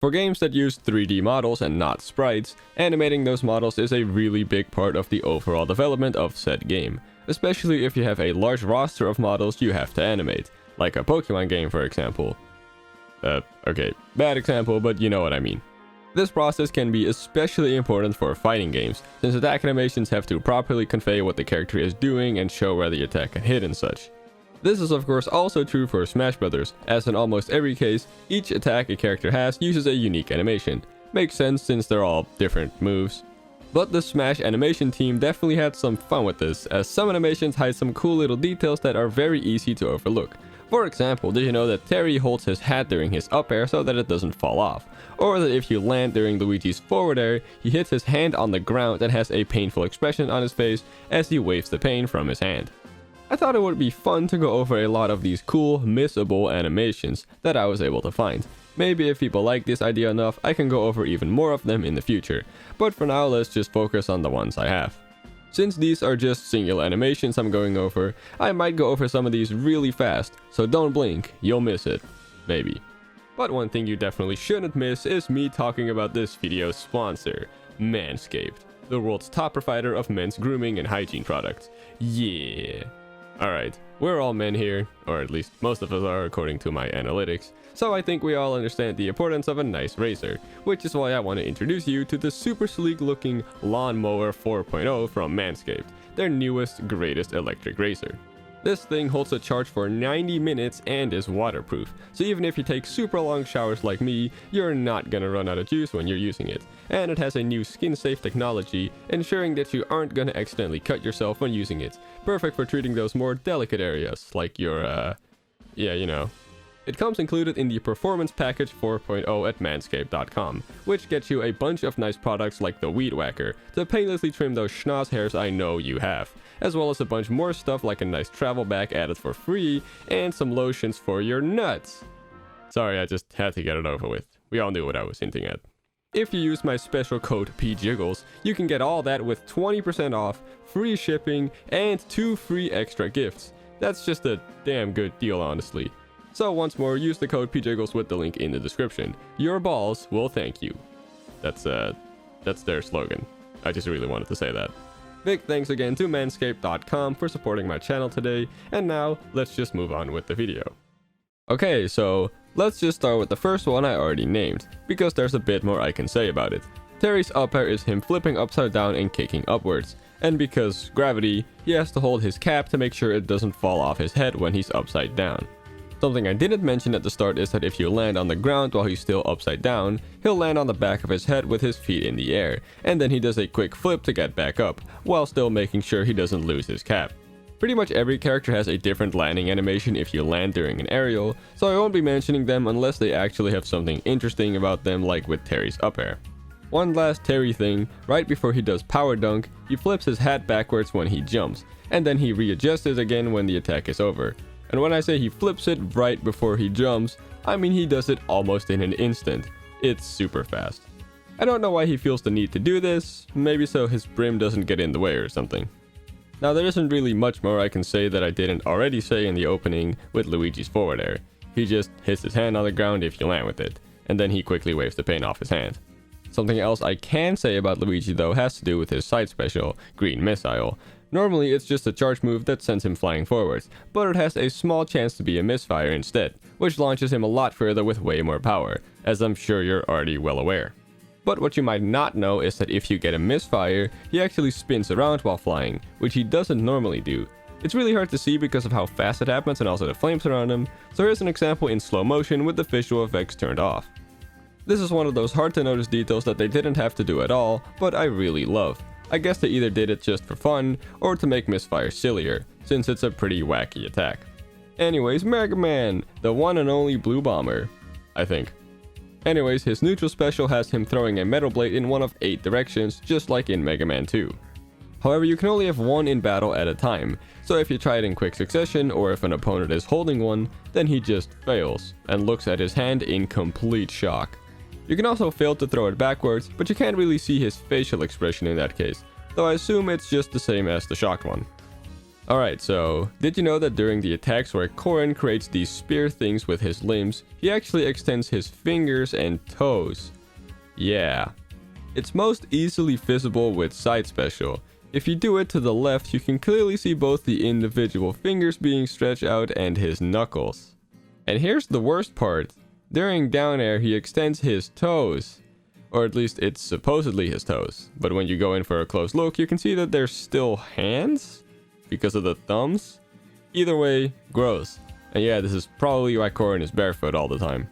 For games that use 3D models and not sprites, animating those models is a really big part of the overall development of said game, especially if you have a large roster of models you have to animate, like a Pokemon game for example. Okay, bad example, but you know what I mean. This process can be especially important for fighting games, since attack animations have to properly convey what the character is doing and show where the attack can hit and such. This is of course also true for Smash Brothers, as in almost every case, each attack a character has uses a unique animation. Makes sense since they're all different moves. But the Smash animation team definitely had some fun with this, as some animations hide some cool little details that are very easy to overlook. For example, did you know that Terry holds his hat during his up air so that it doesn't fall off? Or that if you land during Luigi's forward air, he hits his hand on the ground and has a painful expression on his face as he waves the pain from his hand. I thought it would be fun to go over a lot of these cool, missable animations that I was able to find. Maybe if people like this idea enough, I can go over even more of them in the future, but for now let's just focus on the ones I have. Since these are just single animations I'm going over, I might go over some of these really fast, so don't blink, you'll miss it. Maybe. But one thing you definitely shouldn't miss is me talking about this video's sponsor, Manscaped, the world's top provider of men's grooming and hygiene products. Yeah. Alright, we're all men here, or at least most of us are according to my analytics, so I think we all understand the importance of a nice razor, which is why I want to introduce you to the super sleek looking Lawnmower 4.0 from Manscaped, their newest, greatest electric razor. This thing holds a charge for 90 minutes and is waterproof, so even if you take super long showers like me, you're not gonna run out of juice when you're using it. And it has a new skin-safe technology, ensuring that you aren't gonna accidentally cut yourself when using it. Perfect for treating those more delicate areas, like your, yeah, you know. It comes included in the Performance Package 4.0 at manscaped.com, which gets you a bunch of nice products like the Weed Whacker to painlessly trim those schnoz hairs I know you have, as well as a bunch more stuff like a nice travel bag added for free and some lotions for your nuts. Sorry, I just had to get it over with. We all knew what I was hinting at. If you use my special code PJiggles, you can get all that with 20% off, free shipping, and 2 free extra gifts. That's just a damn good deal, honestly. So once more, use the code PJiggles with the link in the description. Your balls will thank you. That's their slogan. I just really wanted to say that. Big thanks again to manscaped.com for supporting my channel today, and now let's just move on with the video. Okay, so let's just start with the first one I already named, because there's a bit more I can say about it. Terry's up air is him flipping upside down and kicking upwards, and because gravity, he has to hold his cap to make sure it doesn't fall off his head when he's upside down. Something I didn't mention at the start is that if you land on the ground while he's still upside down, he'll land on the back of his head with his feet in the air, and then he does a quick flip to get back up, while still making sure he doesn't lose his cap. Pretty much every character has a different landing animation if you land during an aerial, so I won't be mentioning them unless they actually have something interesting about them, like with Terry's up air. One last Terry thing, right before he does power dunk, he flips his hat backwards when he jumps, and then he readjusts it again when the attack is over. And when I say he flips it right before he jumps, I mean he does it almost in an instant. It's super fast. I don't know why he feels the need to do this, maybe so his brim doesn't get in the way or something. Now there isn't really much more I can say that I didn't already say in the opening with Luigi's forward air. He just hits his hand on the ground if you land with it, and then he quickly waves the paint off his hand. Something else I can say about Luigi though has to do with his side special, Green Missile. Normally it's just a charge move that sends him flying forwards, but it has a small chance to be a misfire instead, which launches him a lot further with way more power, as I'm sure you're already well aware. But what you might not know is that if you get a misfire, he actually spins around while flying, which he doesn't normally do. It's really hard to see because of how fast it happens and also the flames around him, so here's an example in slow motion with the visual effects turned off. This is one of those hard to notice details that they didn't have to do at all, but I really love. I guess they either did it just for fun, or to make misfire sillier, since it's a pretty wacky attack. Anyways, Mega Man, the one and only blue bomber, I think. Anyways, his neutral special has him throwing a metal blade in one of 8 directions, just like in Mega Man 2. However, you can only have one in battle at a time, so if you try it in quick succession, or if an opponent is holding one, then he just fails, and looks at his hand in complete shock. You can also fail to throw it backwards, but you can't really see his facial expression in that case, though I assume it's just the same as the shocked one. Alright, so did you know that during the attacks where Corrin creates these spear things with his limbs, he actually extends his fingers and toes? Yeah. It's most easily visible with side special. If you do it to the left, you can clearly see both the individual fingers being stretched out and his knuckles. And here's the worst part. During down air, he extends his toes. Or at least it's supposedly his toes. But when you go in for a close look, you can see that there's still hands because of the thumbs. Either way, gross. And yeah, this is probably why Corrin is barefoot all the time.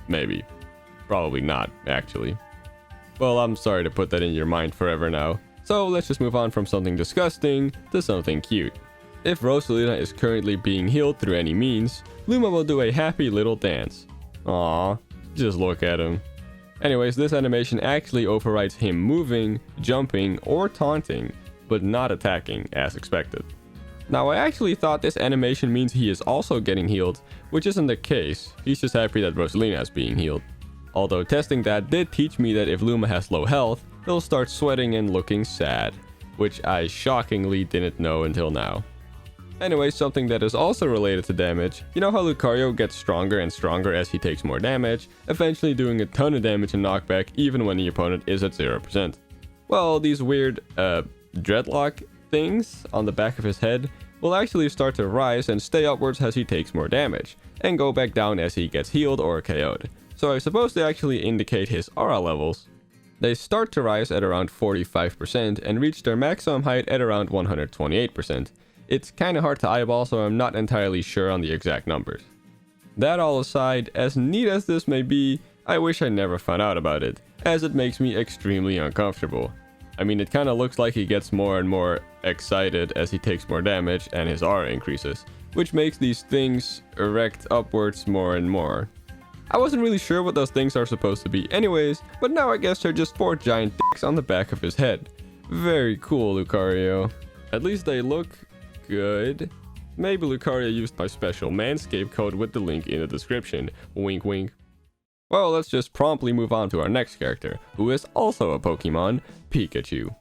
Maybe. Probably not, actually. Well, I'm sorry to put that in your mind forever now. So let's just move on from something disgusting to something cute. If Rosalina is currently being healed through any means, Luma will do a happy little dance. Aww, just look at him. Anyways, this animation actually overrides him moving, jumping, or taunting, but not attacking as expected. Now, I actually thought this animation means he is also getting healed, which isn't the case. He's just happy that Rosalina is being healed. Although testing that did teach me that if Luma has low health, he'll start sweating and looking sad, which I shockingly didn't know until now. Anyway, something that is also related to damage, you know how Lucario gets stronger and stronger as he takes more damage, eventually doing a ton of damage and knockback even when the opponent is at 0%. Well, these weird, dreadlock things on the back of his head will actually start to rise and stay upwards as he takes more damage, and go back down as he gets healed or KO'd. So I suppose they actually indicate his aura levels. They start to rise at around 45% and reach their maximum height at around 128%. It's kinda hard to eyeball, so I'm not entirely sure on the exact numbers. That all aside, as neat as this may be, I wish I never found out about it, as it makes me extremely uncomfortable. I mean, it kinda looks like he gets more and more excited as he takes more damage and his aura increases, which makes these things erect upwards more and more. I wasn't really sure what those things are supposed to be anyways, but now I guess they're just 4 giant dicks on the back of his head. Very cool, Lucario. At least they look good. Maybe Lucario used my special Manscaped code with the link in the description. Wink wink. Well, let's just promptly move on to our next character, who is also a Pokemon, Pikachu.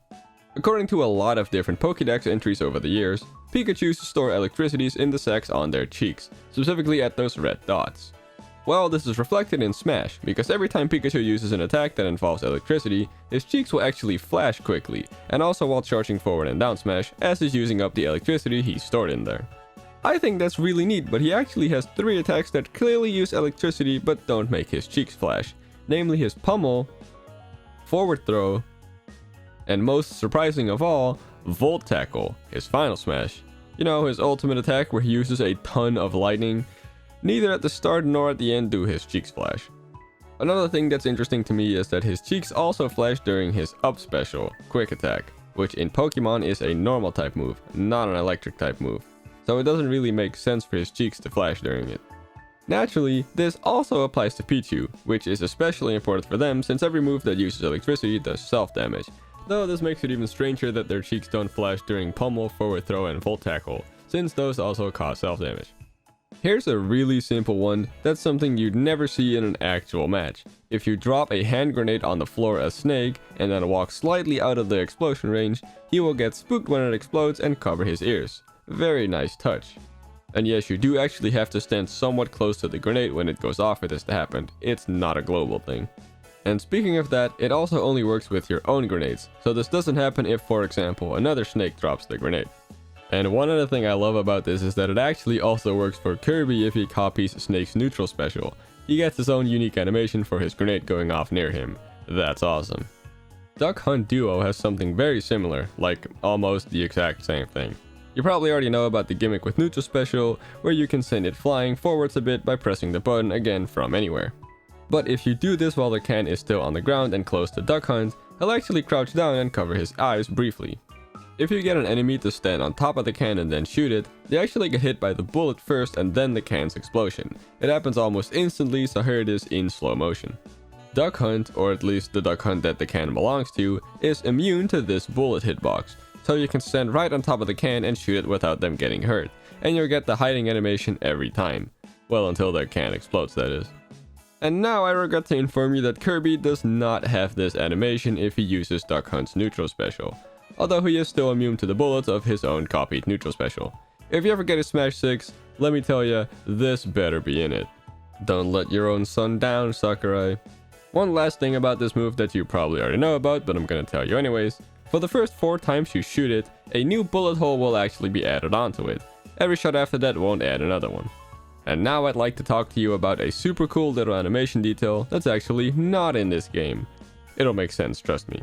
According to a lot of different Pokédex entries over the years, Pikachus store electricities in the sacs on their cheeks, specifically at those red dots. Well, this is reflected in Smash, because every time Pikachu uses an attack that involves electricity, his cheeks will actually flash quickly, and also while charging forward and down smash, as he's using up the electricity he stored in there. I think that's really neat, but he actually has 3 attacks that clearly use electricity but don't make his cheeks flash, namely his Pummel, Forward Throw, and most surprising of all, Volt Tackle, his final smash. You know, his ultimate attack where he uses a ton of lightning. Neither at the start nor at the end do his cheeks flash. Another thing that's interesting to me is that his cheeks also flash during his up special, Quick Attack, which in Pokemon is a normal type move, not an electric type move. So it doesn't really make sense for his cheeks to flash during it. Naturally, this also applies to Pichu, which is especially important for them since every move that uses electricity does self-damage, though this makes it even stranger that their cheeks don't flash during Pummel, Forward Throw, and Volt Tackle, since those also cause self-damage. Here's a really simple one that's something you'd never see in an actual match. If you drop a hand grenade on the floor as Snake and then walk slightly out of the explosion range, he will get spooked when it explodes and cover his ears. Very nice touch. And yes, you do actually have to stand somewhat close to the grenade when it goes off for this to happen. It's not a global thing. And speaking of that, it also only works with your own grenades, so this doesn't happen if, for example, another Snake drops the grenade. And one other thing I love about this is that it actually also works for Kirby if he copies Snake's neutral special. He gets his own unique animation for his grenade going off near him. That's awesome. Duck Hunt Duo has something very similar, like almost the exact same thing. You probably already know about the gimmick with neutral special, where you can send it flying forwards a bit by pressing the button again from anywhere. But if you do this while the can is still on the ground and close to Duck Hunt, he'll actually crouch down and cover his eyes briefly. If you get an enemy to stand on top of the can and then shoot it, they actually get hit by the bullet first and then the can's explosion. It happens almost instantly, so here it is in slow motion. Duck Hunt, or at least the Duck Hunt that the can belongs to, is immune to this bullet hitbox, so you can stand right on top of the can and shoot it without them getting hurt, and you'll get the hiding animation every time. Well, until their can explodes, that is. And now I regret to inform you that Kirby does not have this animation if he uses Duck Hunt's neutral special. although he is still immune to the bullets of his own copied neutral special. If you ever get a Smash 6, let me tell ya, this better be in it. Don't let your own son down, Sakurai. One last thing about this move that you probably already know about, but I'm gonna tell you anyways. For the first 4 times you shoot it, a new bullet hole will actually be added onto it. Every shot after that won't add another one. And now I'd like to talk to you about a super cool little animation detail that's actually not in this game. It'll make sense, trust me.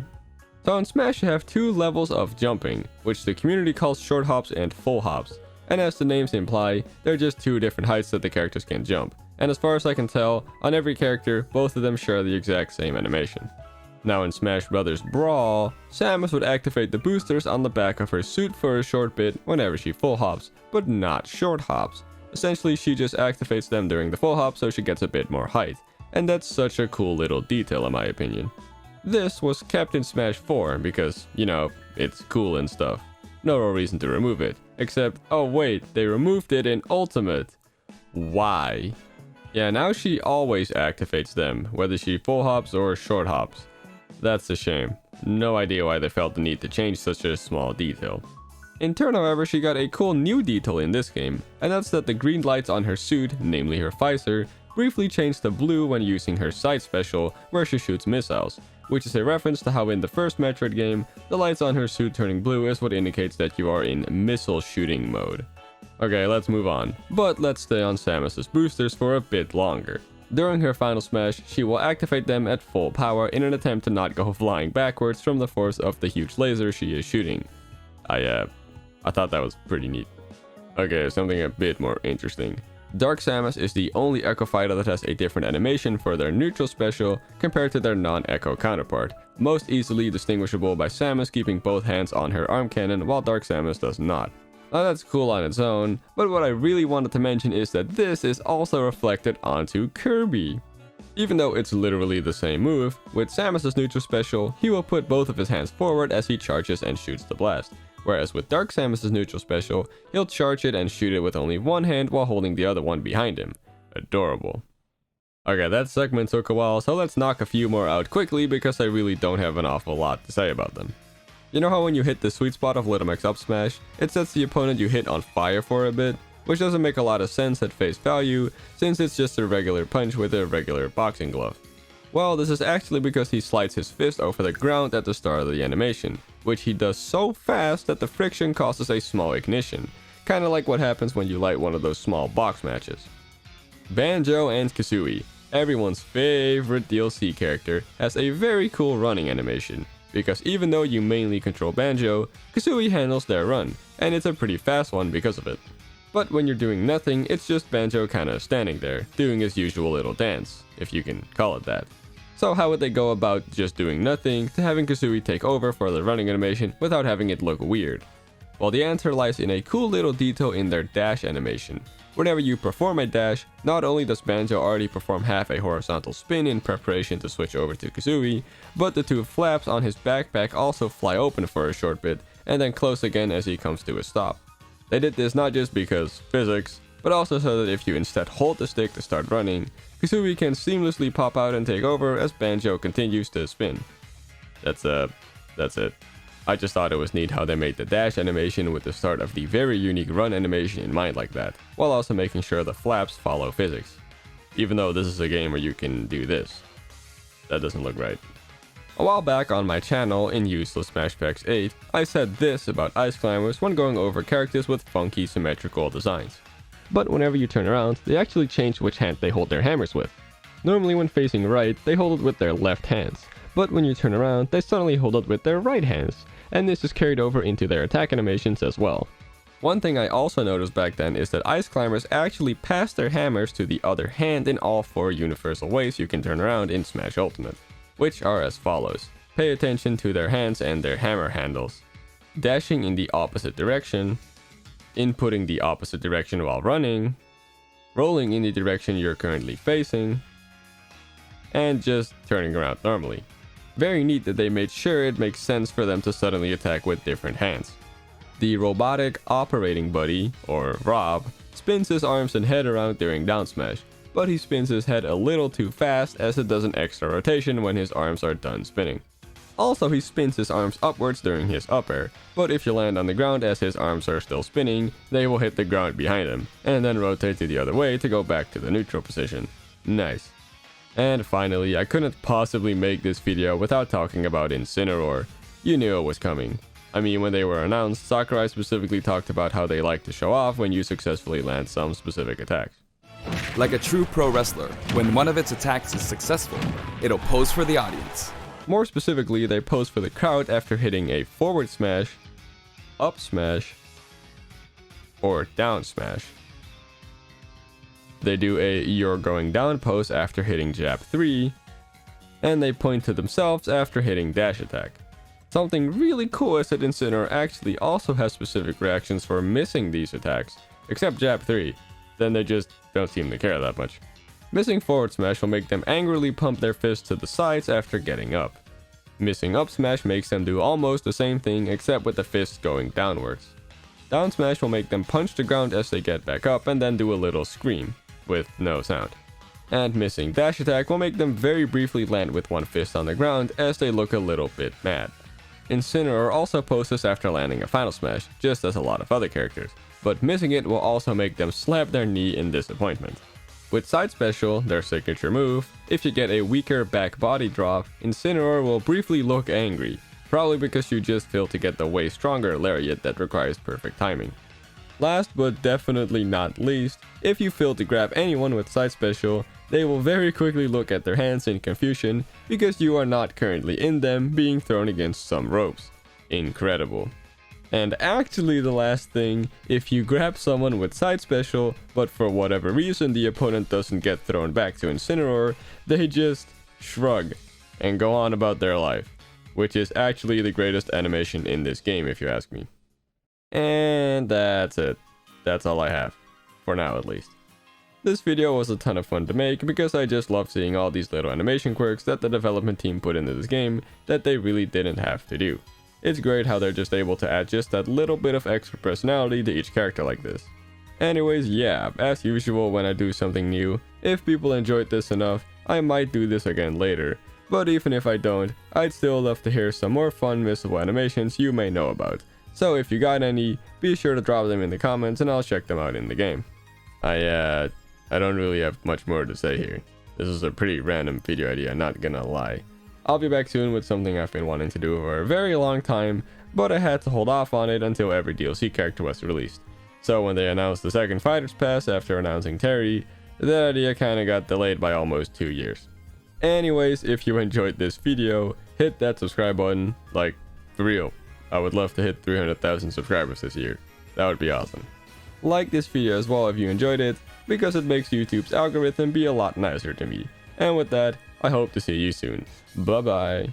So in Smash you have 2 levels of jumping, which the community calls short hops and full hops. And as the names imply, they're just 2 different heights that the characters can jump. And as far as I can tell, on every character, both of them share the exact same animation. Now in Smash Bros. Brawl, Samus would activate the boosters on the back of her suit for a short bit whenever she full hops, but not short hops. Essentially, she just activates them during the full hop so she gets a bit more height, and that's such a cool little detail in my opinion. This was kept in Smash 4 because, you know, it's cool and stuff. No real reason to remove it, except, oh wait, they removed it in Ultimate. Why? Yeah, now she always activates them, whether she full hops or short hops. That's a shame. No idea why they felt the need to change such a small detail. In turn, however, she got a cool new detail in this game, and that's that the green lights on her suit, namely her visor, briefly change to blue when using her side special where she shoots missiles, which is a reference to how in the first Metroid game, the lights on her suit turning blue is what indicates that you are in missile shooting mode. Okay, let's move on, but let's stay on Samus's boosters for a bit longer. During her final smash, she will activate them at full power in an attempt to not go flying backwards from the force of the huge laser she is shooting. I thought that was pretty neat. Okay, something a bit more interesting. Dark Samus is the only Echo fighter that has a different animation for their neutral special compared to their non-Echo counterpart, most easily distinguishable by Samus keeping both hands on her arm cannon while Dark Samus does not. Now that's cool on its own, but what I really wanted to mention is that this is also reflected onto Kirby. Even though it's literally the same move, with Samus's neutral special, he will put both of his hands forward as he charges and shoots the blast. Whereas with Dark Samus's neutral special, he'll charge it and shoot it with only one hand while holding the other one behind him. Adorable. Okay, that segment took a while, so let's knock a few more out quickly because I really don't have an awful lot to say about them. You know how when you hit the sweet spot of Little Mix up smash, it sets the opponent you hit on fire for a bit? Which doesn't make a lot of sense at face value, since it's just a regular punch with a regular boxing glove. Well, this is actually because he slides his fist over the ground at the start of the animation, which he does so fast that the friction causes a small ignition, kinda like what happens when you light one of those small box matches. Banjo and Kazooie, everyone's favorite DLC character, has a very cool running animation, because even though you mainly control Banjo, Kazooie handles their run, and it's a pretty fast one because of it. But when you're doing nothing, it's just Banjo kinda standing there, doing his usual little dance, if you can call it that. So how would they go about just doing nothing to having Kazooie take over for the running animation without having it look weird? Well, the answer lies in a cool little detail in their dash animation. Whenever you perform a dash, not only does Banjo already perform half a horizontal spin in preparation to switch over to Kazooie, but the 2 flaps on his backpack also fly open for a short bit, and then close again as he comes to a stop. They did this not just because physics, but also so that if you instead hold the stick to start running, Kazooie can seamlessly pop out and take over as Banjo continues to spin. That's it. I just thought it was neat how they made the dash animation with the start of the very unique run animation in mind like that, while also making sure the flaps follow physics. Even though this is a game where you can do this. That doesn't look right. A while back on my channel in Useless Smash Packs 8, I said this about ice climbers when going over characters with funky symmetrical designs. But whenever you turn around, they actually change which hand they hold their hammers with. Normally when facing right, they hold it with their left hands, but when you turn around, they suddenly hold it with their right hands, and this is carried over into their attack animations as well. One thing I also noticed back then is that ice climbers actually pass their hammers to the other hand in all 4 universal ways you can turn around in Smash Ultimate, which are as follows. Pay attention to their hands and their hammer handles. Dashing in the opposite direction, inputting the opposite direction while running, rolling in the direction you're currently facing, and just turning around normally. Very neat that they made sure it makes sense for them to suddenly attack with different hands. The robotic operating buddy, or Rob, spins his arms and head around during down smash, but he spins his head a little too fast as it does an extra rotation when his arms are done spinning. Also, he spins his arms upwards during his up air, but if you land on the ground as his arms are still spinning, they will hit the ground behind him, and then rotate to the other way to go back to the neutral position. Nice. And finally, I couldn't possibly make this video without talking about Incineroar. You knew it was coming. I mean, when they were announced, Sakurai specifically talked about how they like to show off when you successfully land some specific attacks. Like a true pro wrestler, when one of its attacks is successful, it'll pose for the audience. More specifically, they pose for the crowd after hitting a forward smash, up smash, or down smash. They do a you're going down pose after hitting jab 3, and they point to themselves after hitting dash attack. Something really cool is that Incineroar actually also has specific reactions for missing these attacks, except jab 3, then they just don't seem to care that much. Missing forward smash will make them angrily pump their fists to the sides after getting up. Missing up smash makes them do almost the same thing except with the fists going downwards. Down smash will make them punch the ground as they get back up and then do a little scream, with no sound. And missing dash attack will make them very briefly land with one fist on the ground as they look a little bit mad. Incineroar also poses after landing a final smash, just as a lot of other characters, but missing it will also make them slap their knee in disappointment. With side special, their signature move, if you get a weaker back body drop, Incineroar will briefly look angry, probably because you just failed to get the way stronger lariat that requires perfect timing. Last but definitely not least, if you fail to grab anyone with side special, they will very quickly look at their hands in confusion because you are not currently in them being thrown against some ropes. Incredible. And actually the last thing, if you grab someone with side special, but for whatever reason the opponent doesn't get thrown back to Incineroar, they just shrug and go on about their life, which is actually the greatest animation in this game if you ask me. And that's it. That's all I have. For now at least. This video was a ton of fun to make because I just love seeing all these little animation quirks that the development team put into this game that they really didn't have to do. It's great how they're just able to add just that little bit of extra personality to each character like this. Anyways, yeah, as usual when I do something new, if people enjoyed this enough, I might do this again later. But even if I don't, I'd still love to hear some more fun missable animations you may know about. So if you got any, be sure to drop them in the comments and I'll check them out in the game. I don't really have much more to say here. This is a pretty random video idea, not gonna lie. I'll be back soon with something I've been wanting to do for a very long time, but I had to hold off on it until every DLC character was released. So when they announced the second Fighter's Pass after announcing Terry, that idea kinda got delayed by almost 2 years. Anyways, if you enjoyed this video, hit that subscribe button, like, for real. I would love to hit 300,000 subscribers this year. That would be awesome. Like this video as well if you enjoyed it, because it makes YouTube's algorithm be a lot nicer to me. And with that, I hope to see you soon. Bye bye.